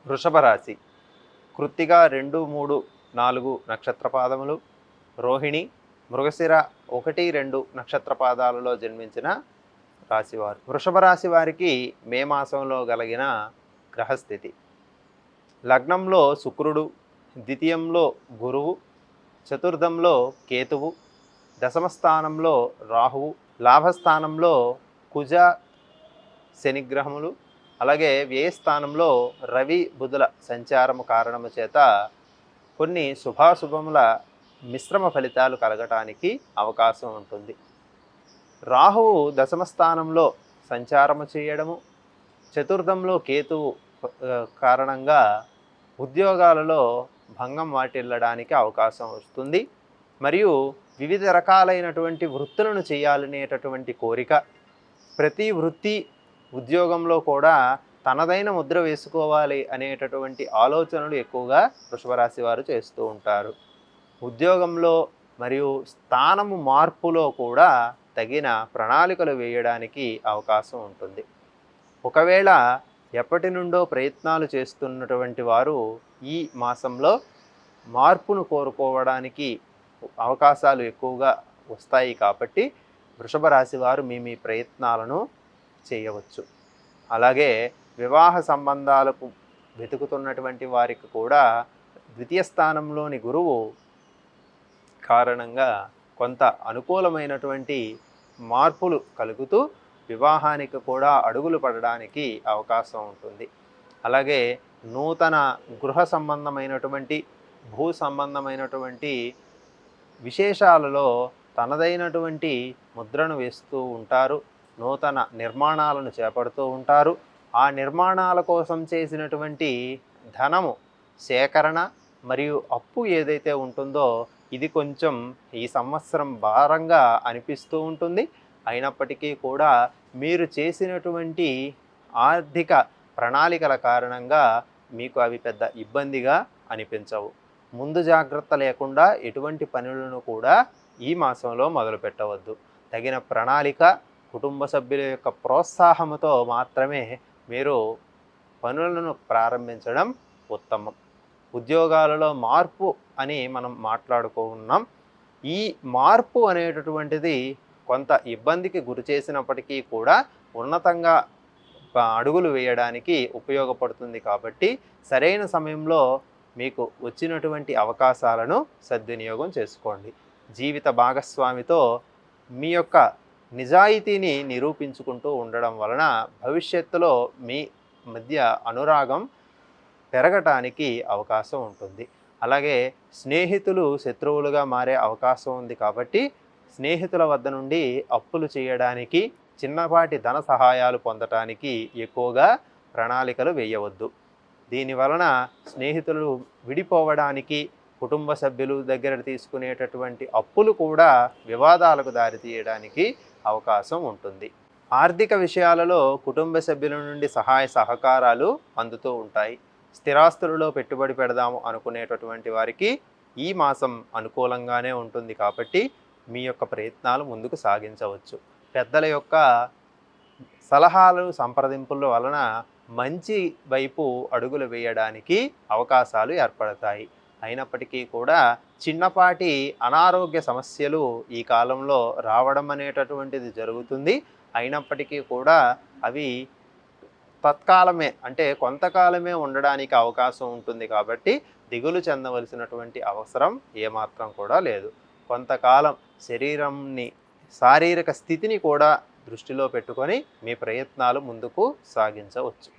వృషభ రాశి కృత్తిక 2, 3, 4 నక్షత్ర పాదములు, రోహిణి, మృగశిర 1, 2 నక్షత్ర పాదాలలో జన్మించిన రాశివారు. వృషభ రాశి వారికి మే మాసంలో కలిగిన గ్రహస్థితి: లగ్నంలో శుక్రుడు, ద్వితీయంలో గురువు, చతుర్థంలో కేతువు, దశమ స్థానంలో రాహువు, లాభస్థానంలో కుజ శనిగ్రహములు, అలాగే వ్యయస్థానంలో రవి బుధుల సంచారము కారణము చేత కొన్ని శుభాశుభముల మిశ్రమ ఫలితాలు కలగటానికి అవకాశం ఉంటుంది. రాహువు దశమ స్థానంలో సంచారము చేయడము, చతుర్థంలో కేతువు కారణంగా ఉద్యోగాలలో భంగం వాటిల్లడానికి అవకాశం వస్తుంది. మరియు వివిధ రకాలైనటువంటి వృత్తులను చేయాలనేటటువంటి కోరిక, ప్రతి వృత్తి ఉద్యోగంలో కూడా తనదైన ముద్ర వేసుకోవాలి అనేటటువంటి ఆలోచనలు ఎక్కువగా వృషభరాశి వారు చేస్తూ ఉంటారు. ఉద్యోగంలో మరియు స్థానము మార్పులో కూడా తగిన ప్రణాళికలు వేయడానికి అవకాశం ఉంటుంది. ఒకవేళ ఎప్పటి నుండో ప్రయత్నాలు చేస్తున్నటువంటి వారు ఈ మాసంలో మార్పును కోరుకోవడానికి అవకాశాలు ఎక్కువగా వస్తాయి. కాబట్టి వృషభ రాశి వారు మీ ప్రయత్నాలను చేయవచ్చు. అలాగే వివాహ సంబంధాలకు వెతుకుతున్నటువంటి వారికి కూడా ద్వితీయ స్థానంలోని గురువు కారణంగా కొంత అనుకూలమైనటువంటి మార్పులు కలుగుతూ వివాహానికి కూడా అడుగులు పడడానికి అవకాశం ఉంటుంది. అలాగే నూతన గృహ సంబంధమైనటువంటి భూ సంబంధమైనటువంటి విశేషాలలో తనదైనటువంటి ముద్రను వేస్తూ ఉంటారు. నూతన నిర్మాణాలను చేపడుతూ ఉంటారు. ఆ నిర్మాణాల కోసం చేసినటువంటి ధనము సేకరణ మరియు అప్పు ఏదైతే ఉంటుందో ఇది కొంచెం ఈ సంవత్సరం భారంగా అనిపిస్తూ ఉంటుంది. అయినప్పటికీ కూడా మీరు చేసినటువంటి ఆర్థిక ప్రణాళికల కారణంగా మీకు అవి పెద్ద ఇబ్బందిగా అనిపించవు. ముందు జాగ్రత్త లేకుండా ఎటువంటి పనులను కూడా ఈ మాసంలో మొదలు పెట్టవద్దు. తగిన ప్రణాళిక, కుటుంబ సభ్యుల యొక్క ప్రోత్సాహంతో మాత్రమే మీరు పనులను ప్రారంభించడం ఉత్తమం. ఉద్యోగాలలో మార్పు అని మనం మాట్లాడుకున్నాం. ఈ మార్పు అనేటటువంటిది కొంత ఇబ్బందికి గురి చేసినప్పటికీ కూడా ఉన్నతంగా అడుగులు వేయడానికి ఉపయోగపడుతుంది. కాబట్టి సరైన సమయంలో మీకు వచ్చినటువంటి అవకాశాలను సద్వినియోగం చేసుకోండి. జీవిత భాగస్వామితో మీ యొక్క నిజాయితీని నిరూపించుకుంటూ ఉండడం వలన భవిష్యత్తులో మీ మధ్య అనురాగం పెరగటానికి అవకాశం ఉంటుంది. అలాగే స్నేహితులు శత్రువులుగా మారే అవకాశం ఉంది. కాబట్టి స్నేహితుల వద్ద నుండి అప్పులు చేయడానికి, చిన్నపాటి ధన సహాయాలు పొందటానికి ఎక్కువగా ప్రణాళికలు వేయవద్దు. దీనివలన స్నేహితులు విడిపోవడానికి, కుటుంబ సభ్యులు దగ్గర తీసుకునేటటువంటి అప్పులు కూడా వివాదాలకు దారితీయడానికి అవకాశం ఉంటుంది. ఆర్థిక విషయాలలో కుటుంబ సభ్యుల నుండి సహాయ సహకారాలు అందుతూ ఉంటాయి. స్థిరాస్తులలో పెట్టుబడి పెడదాము అనుకునేటటువంటి వారికి ఈ మాసం అనుకూలంగానే ఉంటుంది. కాబట్టి మీ యొక్క ప్రయత్నాలు ముందుకు సాగించవచ్చు. పెద్దల యొక్క సలహాలు, సంప్రదింపుల వలన మంచి వైపు అడుగులు వేయడానికి అవకాశాలు ఏర్పడతాయి. అయినప్పటికీ కూడా చిన్నపాటి అనారోగ్య సమస్యలు ఈ కాలంలో రావడం అనేటటువంటిది జరుగుతుంది. అయినప్పటికీ కూడా అవి తత్కాలమే, అంటే కొంతకాలమే ఉండడానికి అవకాశం ఉంటుంది. కాబట్టి దిగులు చెందవలసినటువంటి అవసరం ఏమాత్రం కూడా లేదు. కొంతకాలం శారీరక స్థితిని కూడా దృష్టిలో పెట్టుకొని మీ ప్రయత్నాలు ముందుకు సాగించవచ్చు.